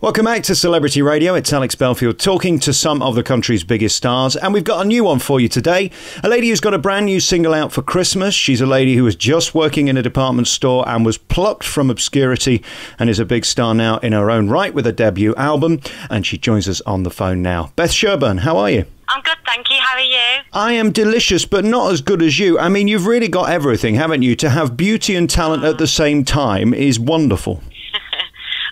Welcome back to Celebrity Radio. It's Alex Belfield talking to some of the country's biggest stars. And we've got a new one for you today. A lady who's got a brand new single out for Christmas. She's a lady who was just working in a department store and was plucked from obscurity and is a big star now in her own right with a debut album. And she joins us on the phone now. Beth Sherburn, how are you? I'm good, thank you. How are you? I am delicious, but not as good as you. I mean, you've really got everything, haven't you? To have beauty and talent at the same time is wonderful.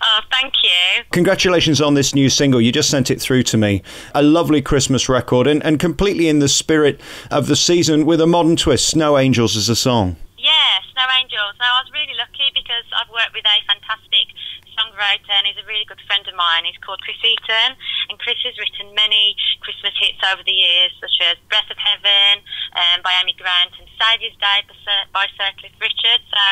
Oh, thank you. Congratulations on this new single. You just sent it through to me. A lovely Christmas record and completely in the spirit of the season with a modern twist. Snow Angels is a song. Yeah, Snow Angels. Now, I was really lucky because I've worked with a fantastic songwriter and he's a really good friend of mine. He's called Chris Eaton, and Chris has written many Christmas hits over the years, such as Breath of Heaven by Amy Grant and Saviour's Day by Sir Cliff Richard. So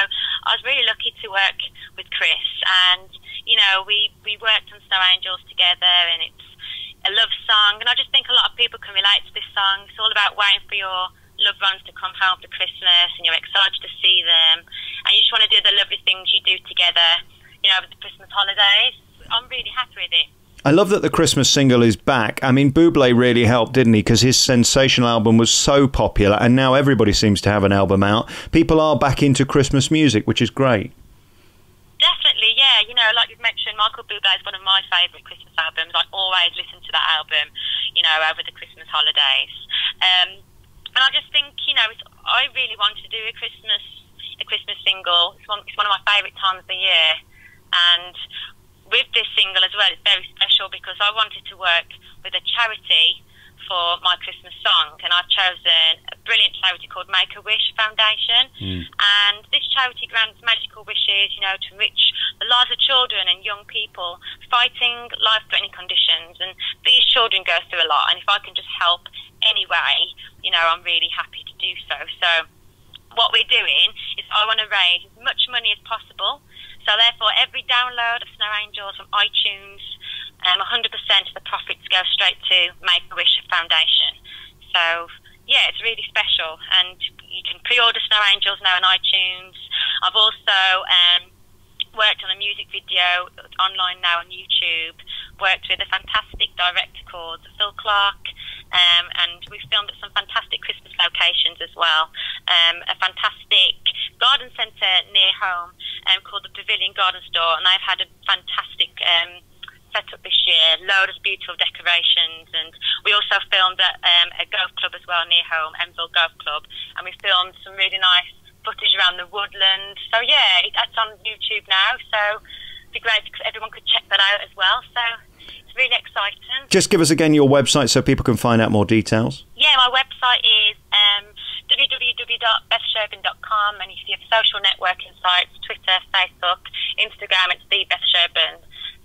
I was really lucky to work with Chris, and you know, we worked on Snow Angels together, and it's a love song, and I just think a lot of people can relate to this song. It's all about waiting for your loved ones to come home for Christmas, and you're excited to see them, and you just want to do the lovely things you do together, you know, over the Christmas holidays. I'm really happy with it. I love that the Christmas single is back. I mean, Bublé really helped, didn't he? Because his sensational album was so popular, and now everybody seems to have an album out. People are back into Christmas music, which is great. Definitely, yeah. You know, like you've mentioned, Michael Bublé is one of my favourite Christmas albums. I always listen to that album, you know, over the Christmas holidays. And I just think, you know, I really want to do a Christmas single. It's one of my favourite times of the year. And with this single as well, it's very special because I wanted to work with a charity for my Christmas song, and I've chosen a brilliant charity called Make-A-Wish Foundation. And this charity grants magical wishes, you know, to enrich the lives of children and young people fighting life-threatening conditions. And these children go through a lot, and if I can just help anyway, you know, I'm really happy to do so. So what we're doing is I want to raise as much money as possible. So therefore, every download of Snow Angels from iTunes, 100% of the profits go straight to Make-A-Wish Foundation. So, yeah, it's really special. And you can pre-order Snow Angels now on iTunes. I've also worked on a music video online now on YouTube, worked with a fantastic director called Phil Clark, and we filmed at some fantastic Christmas locations as well. A fantastic garden centre near home called the Pavilion Garden Store, and I've had a fantastic setup this year, loads of beautiful decorations, and we also filmed at a golf club as well near home, Enfield Golf Club, and we filmed some really nice footage around the woodland. So yeah, that's on YouTube now, so it'd be great if everyone could check that out as well. So it's really exciting. Just give us again your website so people can find out more details. Yeah, my website is www.bethsherburn.com, and if you have social networking sites, Twitter, Facebook, Instagram, it's the Beth Sherburn.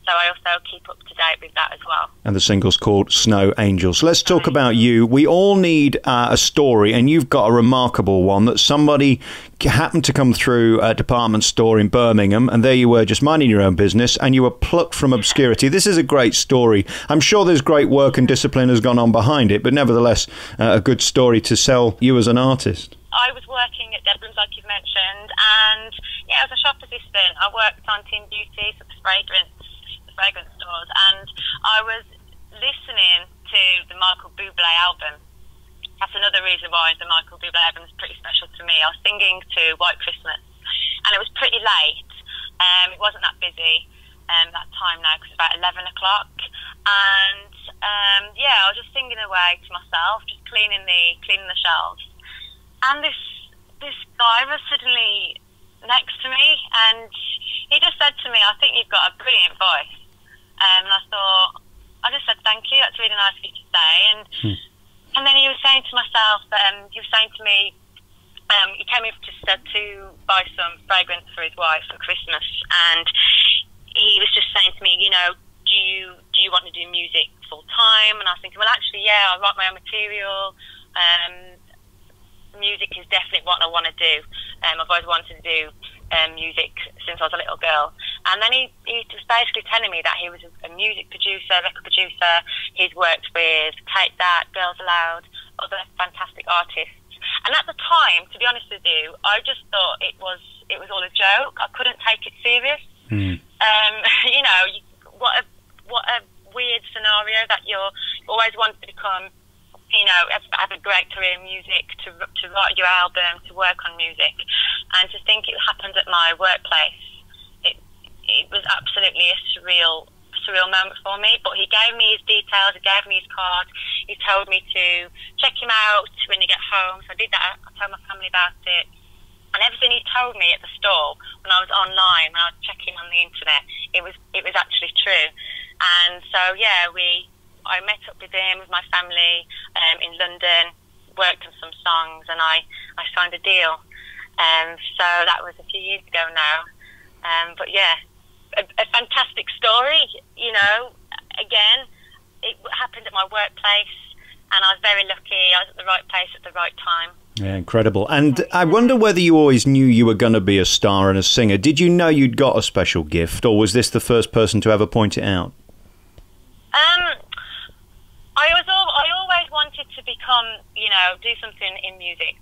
So I also keep up to date with that as well. And the single's called Snow Angels. Let's talk about you. We all need a story, and you've got a remarkable one that somebody happened to come through a department store in Birmingham, and there you were just minding your own business, and you were plucked from obscurity. This is a great story. I'm sure there's great work and discipline has gone on behind it, but nevertheless, a good story to sell you as an artist. I was working at Debenhams, like you've mentioned, and yeah, I was a shop assistant. I worked on Team Beauty, so the fragrance stores, and I was listening to the Michael Bublé album. That's another reason why the Michael Bublé album is pretty special to me. I was singing to White Christmas, and it was pretty late. It wasn't that busy that time now, because it's about 11 o'clock, and yeah, I was just singing away to myself, just cleaning the shelves, and this guy was suddenly next to me, and he just said to me, "I think you've got a brilliant voice." And I just said, "Thank you, that's really nice of you to say." And then he was saying to myself, he was saying to me, he came in to buy some fragrance for his wife for Christmas, and he was just saying to me, you know, do you want to do music full time? And I was thinking, well, actually, yeah, I write my own material. Music is definitely what I want to do. I've always wanted to do music since I was a little girl. And then he was basically telling me that he was a music producer, record producer. He's worked with Take That, Girls Aloud, other fantastic artists. And at the time, to be honest with you, I just thought it was all a joke. I couldn't take it serious. You know, what scenario that you always want to become, you know, have a great career in music, to write your album, to work on music, and to think it happened at my workplace. It was absolutely a surreal moment for me. But he gave me his details, he gave me his card, he told me to check him out when you get home. So I did that. I told my family about it, and everything he told me at the store when I was online, when I was checking on the internet, it was actually true. And so yeah, I met up with him, with my family, in London, worked on some songs, and I signed a deal. So that was a few years ago now. But yeah, a fantastic story, you know. Again, it happened at my workplace, and I was very lucky. I was at the right place at the right time. Yeah, incredible. And I wonder whether you always knew you were going to be a star and a singer. Did you know you'd got a special gift, or was this the first person to ever point it out? I always wanted to become, you know, do something in music.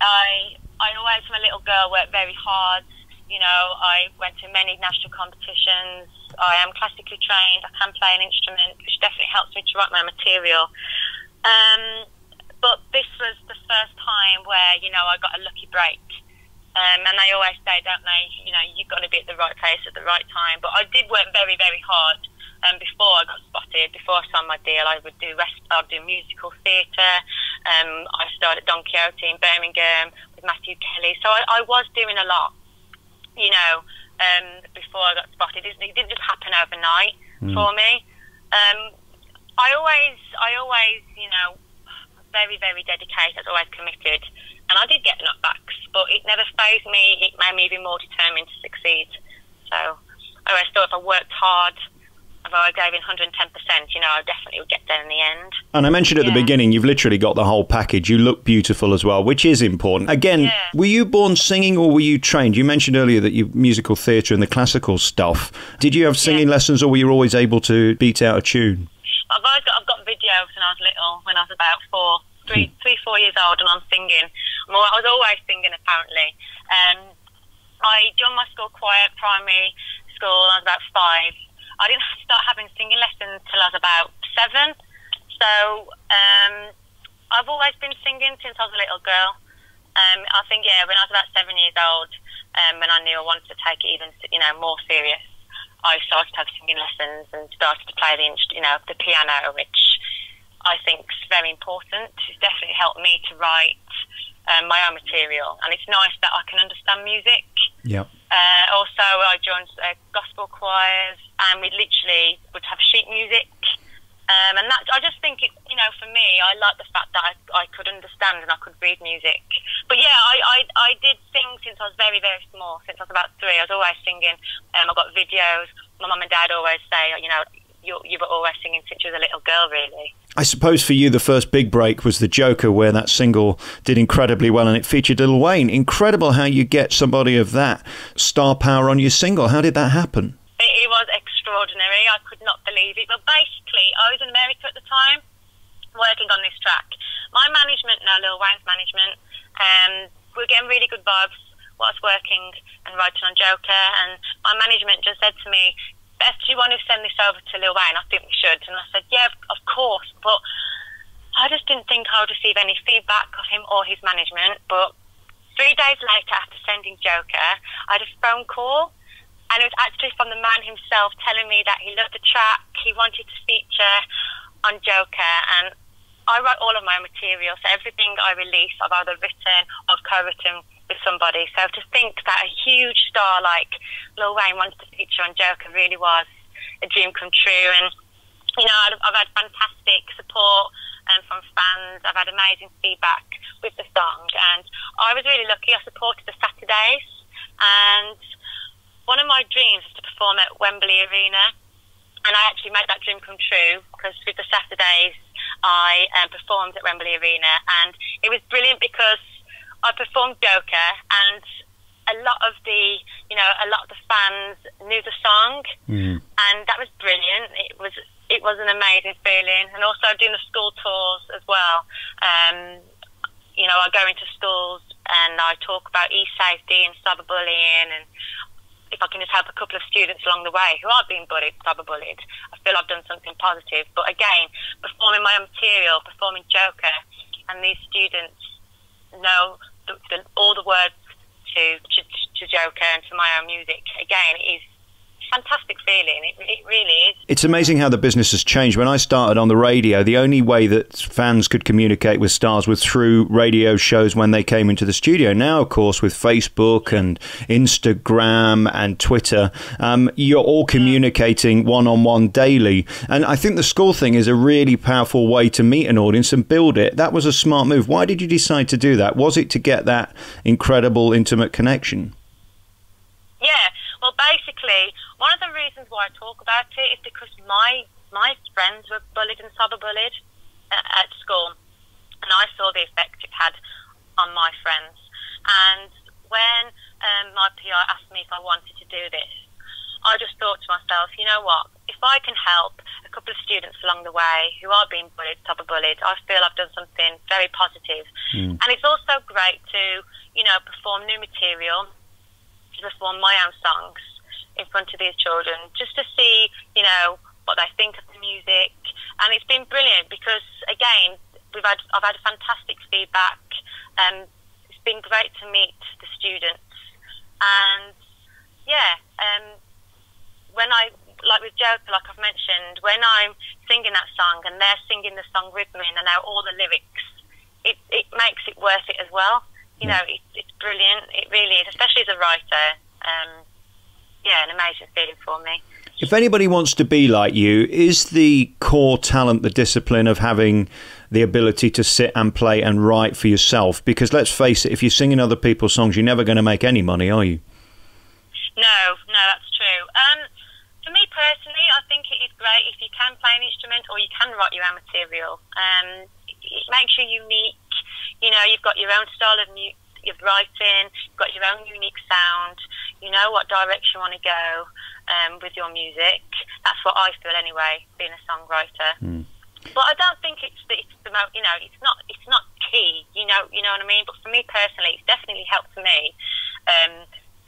I always, from a little girl, worked very hard. You know, I went to many national competitions. I am classically trained. I can play an instrument, which definitely helps me to write my material. But this was the first time where, you know, I got a lucky break. And they always say, don't they, you know, you've got to be at the right place at the right time. But I did work very, very hard. Before I got spotted, before I signed my deal, I'd do musical theatre. I started at Don Quixote in Birmingham with Matthew Kelly. So I was doing a lot, you know, before I got spotted. It didn't just happen overnight for me. I always, you know, very, very dedicated. I was always committed, and I did get knockbacks, but it never fazed me. It made me even more determined to succeed. So I always thought if I worked hard, if I gave in 110%, you know, I definitely would get there in the end. And I mentioned at the beginning, you've literally got the whole package. You look beautiful as well, which is important. Again, were you born singing or were you trained? You mentioned earlier that you musical theatre and the classical stuff. Did you have singing lessons, or were you always able to beat out a tune? I've got videos when I was little, when I was about 4 years old, and I'm singing. I was always singing, apparently. I joined my school choir at primary school when I was about 5. I didn't start having singing lessons until I was about 7. So I've always been singing since I was a little girl. I think, when I was about 7 years old, when I knew I wanted to take it even, you know, more serious, I started to have singing lessons and started to play the piano, which I think is very important. It's definitely helped me to write my own material, and it's nice that I can understand music. Yeah. Also, I joined gospel choirs, and we literally would have sheet music. And that, I just think, you know, for me, I like the fact that I could understand and I could read music. But yeah, I did sing since I was very, very small. Since I was about 3, I was always singing. I got videos. My mum and dad always say, you know, you were always singing since you was a little girl, really. I suppose for you, the first big break was The Joker, where that single did incredibly well, and it featured Lil Wayne. Incredible how you get somebody of that star power on your single. How did that happen? It was extraordinary. I could not believe it. But basically, I was in America at the time, working on this track. My management, Lil Wayne's management, we were getting really good vibes whilst working and writing on Joker, and my management just said to me, Beth, do you want to send this over to Lil Wayne? I think we should. And I said, yeah, of course. But I just didn't think I would receive any feedback of him or his management. But 3 days later, after sending Joker, I had a phone call. And it was actually from the man himself telling me that he loved the track, he wanted to feature on Joker. And I write all of my material, so everything I release, I've either written or co-written with somebody. So to think that a huge star like Lil Wayne wants to feature on Joker really was a dream come true. And, you know, I've had fantastic support from fans. I've had amazing feedback with the song. And I was really lucky. I supported the Saturdays. And one of my dreams was to perform at Wembley Arena. And I actually made that dream come true, because with the Saturdays, I performed at Wembley Arena. And it was brilliant because I performed Joker, and a lot of the fans knew the song, and that was brilliant. It was an amazing feeling. And also doing the school tours as well. You know, I go into schools and I talk about e-safety and cyberbullying, and if I can just help a couple of students along the way who are being bullied, cyberbullied, I feel I've done something positive. But again, performing my own material, performing Joker, and these students know all the words to Joker and to my own music, again, it is fantastic feeling. It really is. It's amazing how the business has changed. When I started on the radio, the only way that fans could communicate with stars was through radio shows when they came into the studio. Now, of course, with Facebook and Instagram and Twitter, you're all communicating one-on-one daily. And I think the school thing is a really powerful way to meet an audience and build it. That was a smart move. Why did you decide to do that? Was it to get that incredible, intimate connection? Yeah. Well, basically, one of the reasons why I talk about it is because my friends were bullied and cyberbullied at school, and I saw the effect it had on my friends. And when my PI asked me if I wanted to do this, I just thought to myself, you know what, if I can help a couple of students along the way who are being bullied, cyberbullied, I feel I've done something very positive. And it's also great to, perform new material, to perform my own songs in front of these children, just to see, what they think of the music. And it's been brilliant because, again, I've had fantastic feedback. It's been great to meet the students. And, when like with Joker, like I've mentioned, when I'm singing that song and they're singing the song with me and I know all the lyrics, it makes it worth it as well. It's brilliant. It really is, especially as a writer. An amazing feeling for me. If anybody wants to be like you, is the core talent the discipline of having the ability to sit and play and write for yourself? Because let's face it, if you're singing other people's songs, you're never going to make any money, are you? No, that's true. For me personally, I think it is great if you can play an instrument or you can write your own material. It makes you unique. You've got your own style of writing, you've got your own unique sound, you know what direction you want to go with your music. That's what I feel anyway, being a songwriter. But I don't think it's not key, you know what I mean? But for me personally, it's definitely helped me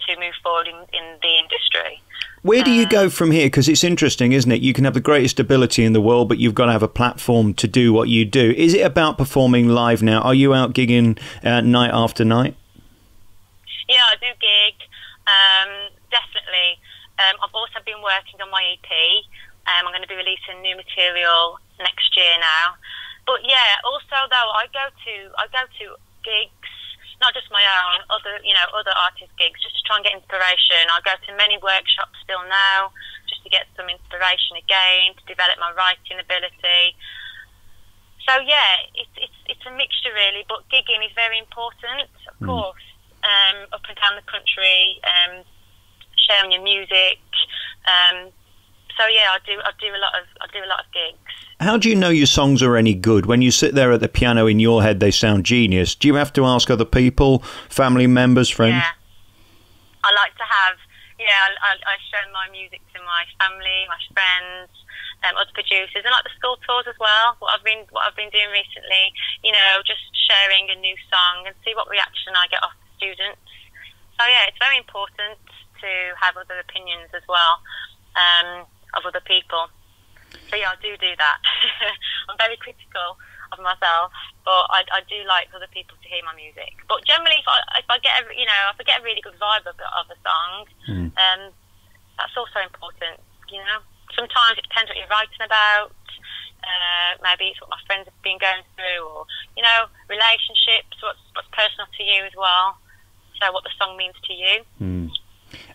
to move forward in the industry. Where do you go from here? Because it's interesting, isn't it? You can have the greatest ability in the world, but you've got to have a platform to do what you do. Is it about performing live now? Are you out gigging night after night? Yeah, I do gig, definitely. I've also been working on my EP. I'm going to be releasing new material next year now. But yeah, also though, I go to gigs, not just my own, other artist gigs, just to try and get inspiration. I go to many workshops still now, just to get some inspiration again, to develop my writing ability. So yeah, it's a mixture really, but gigging is very important, of course. Up and down the country, sharing your music. So yeah, I do a lot of gigs. How do you know your songs are any good? When you sit there at the piano in your head, they sound genius. Do you have to ask other people, family members, friends? Yeah, I like to have. Yeah, I show my music to my family, my friends, other producers, and like the school tours as well. What I've been doing recently, just sharing a new song and see what reaction I get off the students. So yeah, it's very important to have other opinions as well of other people. So yeah, I do that. I'm very critical of myself, but I do like other people to hear my music. But generally, if I get a really good vibe of a song, that's also important. Sometimes it depends what you're writing about. Maybe it's what my friends have been going through, or relationships. What's personal to you as well. So what the song means to you.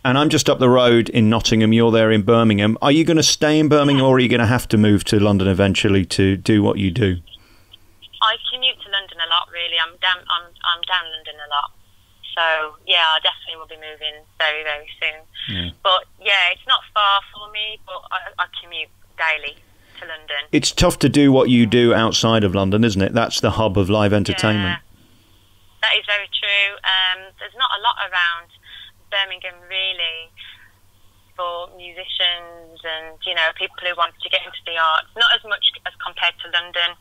And I'm just up the road in Nottingham. You're there in Birmingham. Are you going to stay in Birmingham, or are you going to have to move to London eventually to do what you do? I commute to London a lot. Really, I'm down London a lot. So yeah, I definitely will be moving very, very soon. Yeah. But yeah, it's not far for me, but I commute daily to London. It's tough to do what you do outside of London, isn't it? That's the hub of live entertainment. Yeah, that is very true. There's not a lot around Birmingham really for musicians and people who want to get into the arts. Not as much as compared to London,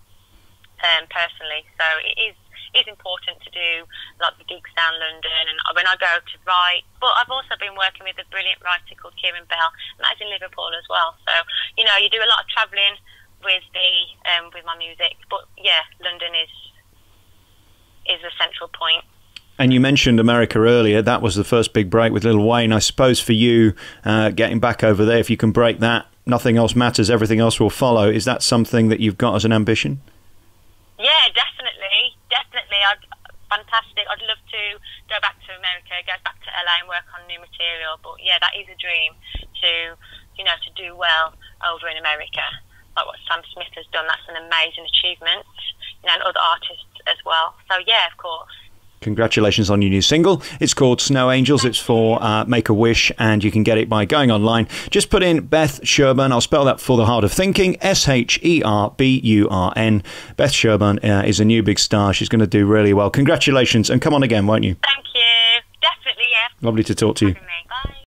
personally. So it is important to do, like the gigs down London, and when I go to write. But I've also been working with a brilliant writer called Kieran Bell, and that's in Liverpool as well. So, you know, you do a lot of travelling with with my music. But yeah, London is the central point. And you mentioned America earlier. That was the first big break with Lil Wayne. I suppose for you, getting back over there, if you can break that, nothing else matters, everything else will follow. Is that something that you've got as an ambition? Yeah, definitely. Fantastic. I'd love to go back to America, go back to LA and work on new material. But yeah, that is a dream to do well over in America. Like what Sam Smith has done, that's an amazing achievement. And other artists as well. So yeah, of course. Congratulations on your new single. It's called Snow Angels. It's for Make a Wish, and you can get it by going online. Just put in Beth Sherburn. I'll spell that for the heart of thinking. Sherburn. Beth Sherburn is a new big star. She's going to do really well. Congratulations, and come on again, won't you? Thank you. Definitely, yeah. Lovely to talk to you. Bye.